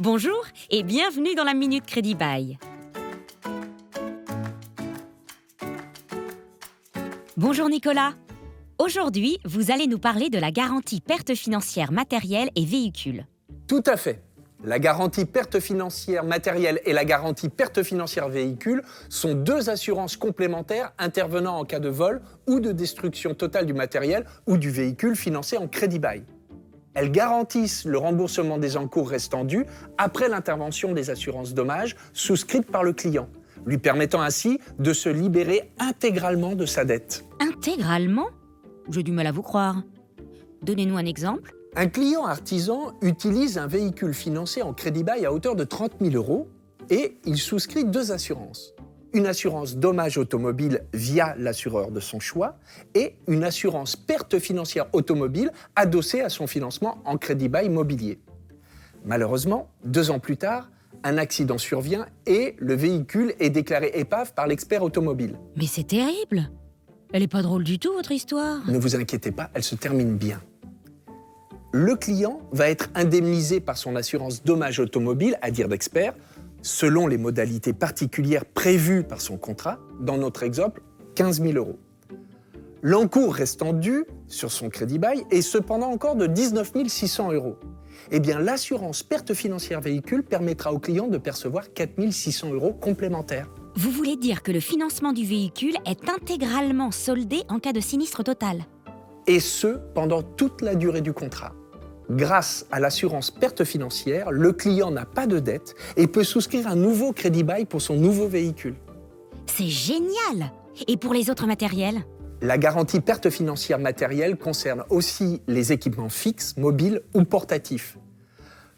Bonjour et bienvenue dans la Minute Crédit Bail. Bonjour Nicolas. Aujourd'hui, vous allez nous parler de la garantie perte financière matérielle et véhicule. Tout à fait. La garantie perte financière matérielle et la garantie perte financière véhicule sont deux assurances complémentaires intervenant en cas de vol ou de destruction totale du matériel ou du véhicule financé en crédit bail. Elles garantissent le remboursement des encours restants dus après l'intervention des assurances dommages souscrites par le client, lui permettant ainsi de se libérer intégralement de sa dette. Intégralement ? J'ai du mal à vous croire. Donnez-nous un exemple. Un client artisan utilise un véhicule financé en crédit bail à hauteur de 30 000 € et il souscrit deux assurances. Une assurance dommage automobile via l'assureur de son choix et une assurance perte financière automobile adossée à son financement en crédit bail mobilier. Malheureusement, 2 ans plus tard, un accident survient et le véhicule est déclaré épave par l'expert automobile. Mais c'est terrible. Elle est pas drôle du tout, votre histoire. Ne vous inquiétez pas, elle se termine bien. Le client va être indemnisé par son assurance dommage automobile, à dire d'expert, selon les modalités particulières prévues par son contrat, dans notre exemple, 15 000 €. L'encours restant dû sur son crédit bail est cependant encore de 19 600 €. Eh bien, l'assurance perte financière véhicule permettra au client de percevoir 4 600 € complémentaires. Vous voulez dire que le financement du véhicule est intégralement soldé en cas de sinistre total. Et ce, pendant toute la durée du contrat. Grâce à l'assurance perte financière, le client n'a pas de dette et peut souscrire un nouveau crédit bail pour son nouveau véhicule. C'est génial. Et pour les autres matériels ? La garantie perte financière matérielle concerne aussi les équipements fixes, mobiles ou portatifs.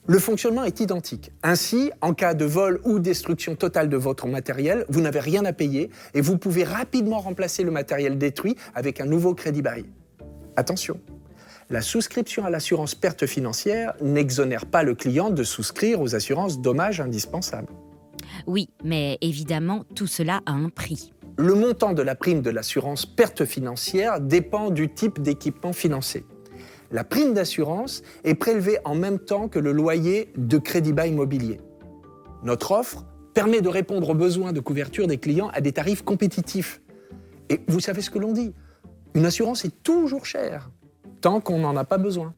Le fonctionnement est identique. Ainsi, en cas de vol ou destruction totale de votre matériel, vous n'avez rien à payer et vous pouvez rapidement remplacer le matériel détruit avec un nouveau crédit bail. Attention, la souscription à l'assurance perte financière n'exonère pas le client de souscrire aux assurances dommages indispensables. Oui, mais évidemment, tout cela a un prix. Le montant de la prime de l'assurance perte financière dépend du type d'équipement financé. La prime d'assurance est prélevée en même temps que le loyer de crédit bail mobilier. Notre offre permet de répondre aux besoins de couverture des clients à des tarifs compétitifs. Et vous savez ce que l'on dit, une assurance est toujours chère, tant qu'on n'en a pas besoin.